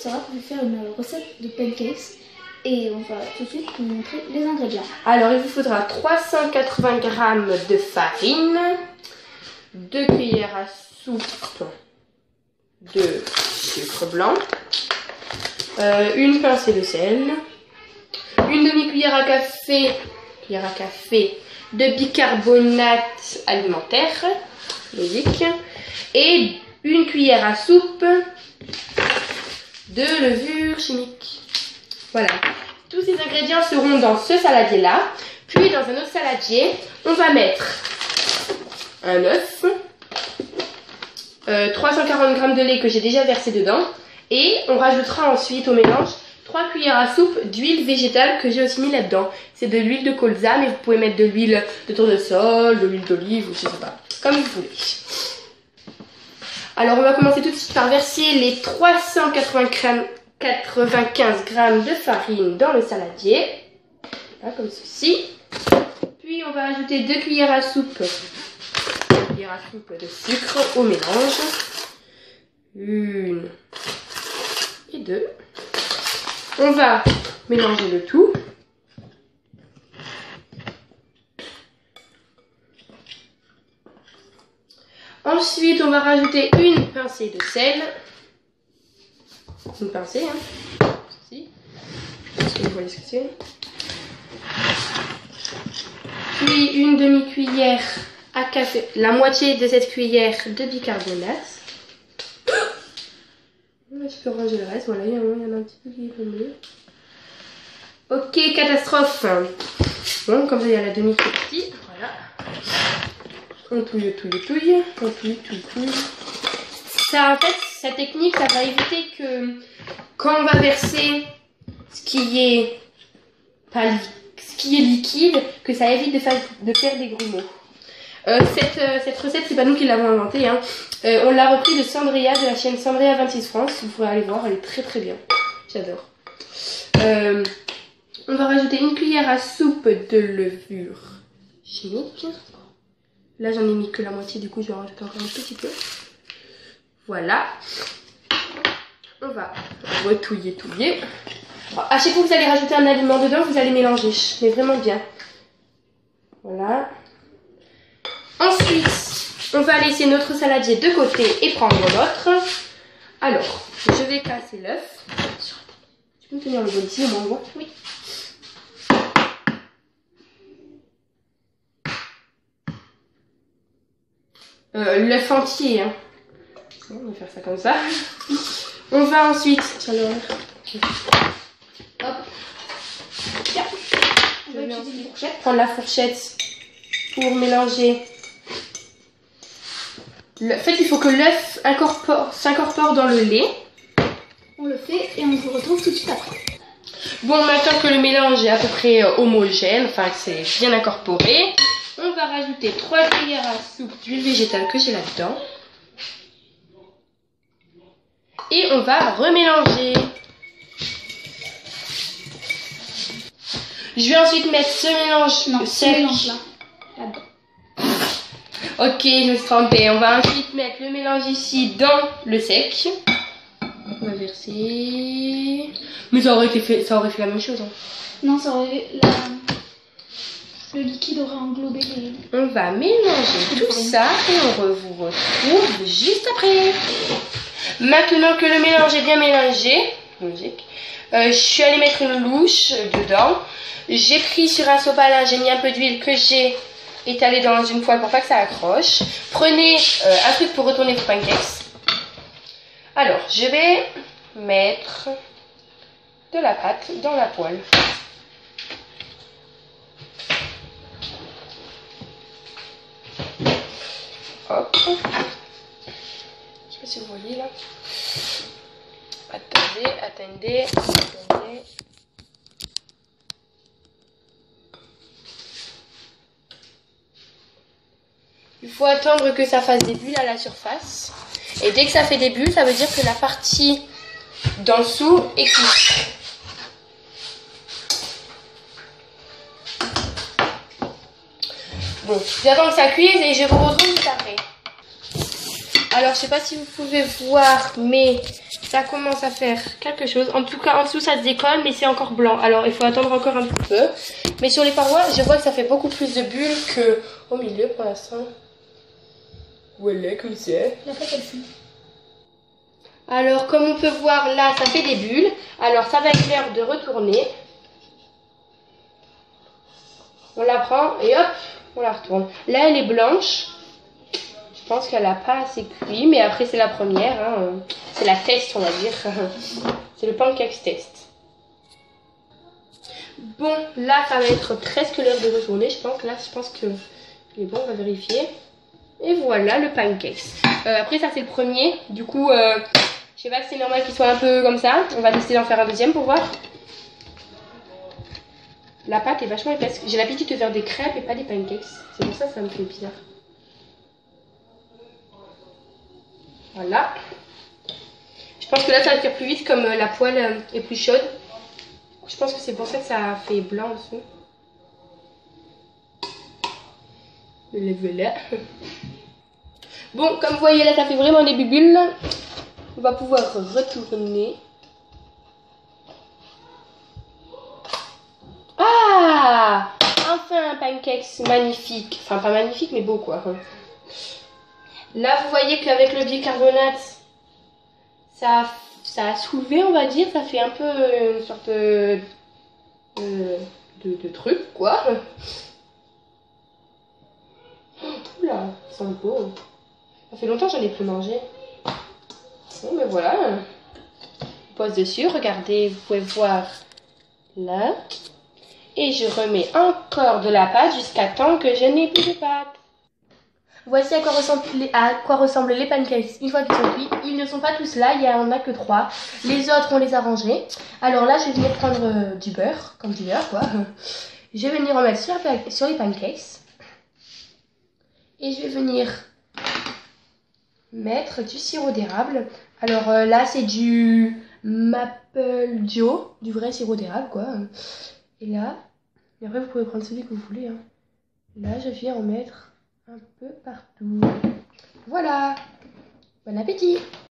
Sarah pour faire une recette de pancakes. Et on va tout de suite vous montrer les ingrédients. Alors il vous faudra 380 g de farine, 2 cuillères à soupe de sucre blanc, une pincée de sel, une demi-cuillère à café de bicarbonate alimentaire, logique, et une cuillère à soupe de levure chimique. Voilà. Tous ces ingrédients seront dans ce saladier-là. Puis dans un autre saladier, on va mettre un œuf, 340 g de lait que j'ai déjà versé dedans. Et on rajoutera ensuite au mélange 3 cuillères à soupe d'huile végétale que j'ai aussi mis là-dedans. C'est de l'huile de colza, mais vous pouvez mettre de l'huile de tournesol, de l'huile d'olive ou je sais pas, comme vous voulez. Alors on va commencer tout de suite par verser les 395 g de farine dans le saladier. Voilà, comme ceci. Puis on va ajouter 2 cuillères à soupe de sucre au mélange. 1 et 2. On va mélanger le tout. Ensuite, on va rajouter une pincée de sel. Une pincée, hein. Ceci. Est-ce que vous voyez ce que c'est? Puis une demi-cuillère à café, la moitié de cette cuillère de bicarbonate. Je peux ranger le reste, voilà, il y en a un petit peu qui est tombé. Ok, catastrophe. Bon, comme ça, il y a la demi-cuillère. Voilà. On touille. Ça, en fait, cette technique, ça va éviter que quand on va verser ce qui est liquide, que ça évite de faire des grumeaux. Cette recette, c'est pas nous qui l'avons inventée, hein. On l'a repris de Sandria, de la chaîne Sandria 26 France. Vous pourrez aller voir, elle est très très bien. J'adore. On va rajouter une cuillère à soupe de levure chimique. Là, j'en ai mis que la moitié, du coup, je vais en rajouter encore un petit peu. Voilà. On va retouiller. Alors, à chaque fois que vous allez rajouter un aliment dedans, vous allez mélanger, mais vraiment bien. Voilà. Ensuite, on va laisser notre saladier de côté et prendre l'autre. Alors, je vais casser l'œuf. Tu peux me tenir le bol ici, au moins on voit? Oui. L'œuf entier, hein. On va faire ça comme ça. On va ensuite... Tiens, le hop. Tiens. Je vais ensuite prendre la fourchette pour mélanger. En fait, il faut que l'œuf s'incorpore dans le lait. On le fait et on vous retrouve tout de suite après. Bon, maintenant que le mélange est à peu près homogène, enfin que c'est bien incorporé, on va rajouter 3 cuillères à soupe d'huile végétale que j'ai là-dedans. Et on va remélanger. Je vais ensuite mettre ce mélange là. Là-dedans. Ok, je me suis trompée. On va ensuite mettre le mélange ici dans le sec. On va verser. Mais ça aurait fait la même chose. Hein. Non, ça aurait... Le liquide aurait englobé les... On va mélanger tout ça et on vous retrouve juste après. Maintenant que le mélange est bien mélangé, logique, je suis allée mettre une louche dedans. J'ai pris sur un sopalin, j'ai mis un peu d'huile que j'ai étalée dans une poêle pour pas que ça accroche. Prenez un truc pour retourner vos pancakes. Alors, je vais mettre de la pâte dans la poêle. Hop. Je sais pas si vous voyez là. Attendez. Il faut attendre que ça fasse des bulles à la surface. Et dès que ça fait des bulles, ça veut dire que la partie d'en dessous est cuite. Bon, j'attends que ça cuise et je vous retrouve juste après. Alors, je sais pas si vous pouvez voir, mais ça commence à faire quelque chose. En tout cas, en dessous, ça se décolle, mais c'est encore blanc. Alors, il faut attendre encore un petit peu. Mais sur les parois, je vois que ça fait beaucoup plus de bulles que au milieu pour l'instant. Voilà, comme ça. La pâte, elle fond. Alors, comme on peut voir là, ça fait des bulles. Alors, ça va être l'heure de retourner. On la prend et hop, on la retourne. Là, elle est blanche. Je pense qu'elle n'a pas assez cuit, mais après, c'est la première. Hein. C'est la test, on va dire. C'est le pancake test. Bon, là, ça va être presque l'heure de retourner. Je pense que il est bon, on va vérifier. Et voilà le pancake. Après, ça, c'est le premier. Du coup, je sais pas si c'est normal qu'il soit un peu comme ça. On va décider d'en faire un deuxième pour voir. La pâte est vachement épaisse. J'ai l'habitude de faire des crêpes et pas des pancakes. C'est pour ça que ça me fait bizarre. Voilà. Je pense que là, ça va faire plus vite comme la poêle est plus chaude. Je pense que c'est pour ça que ça fait blanc en dessous. Le voilà. Bon, comme vous voyez là, ça fait vraiment des bulles. On va pouvoir retourner. Ah! Enfin un pancake magnifique. Enfin, pas magnifique, mais beau quoi. Là, vous voyez qu'avec le bicarbonate, ça a soulevé, on va dire. Ça fait un peu une sorte de truc, quoi. Oula, ça sent beau. Ça fait longtemps que j'en ai plus mangé. Bon, mais voilà. On pose dessus, regardez, vous pouvez voir là. Et je remets encore de la pâte jusqu'à temps que je n'ai plus de pâte. Voici à quoi ressemblent les pancakes une fois qu'ils sont cuits. Ils ne sont pas tous là, il n'y en a que 3. Les autres, on les a rangés. Alors là, je vais venir prendre du beurre, comme du beurre quoi. Je vais venir en mettre sur les pancakes. Et je vais venir mettre du sirop d'érable. Alors là, c'est du Maple Joe, du vrai sirop d'érable quoi. Et là, et après vous pouvez prendre celui que vous voulez. Hein. Là, je viens en mettre un peu partout. Voilà. Bon appétit!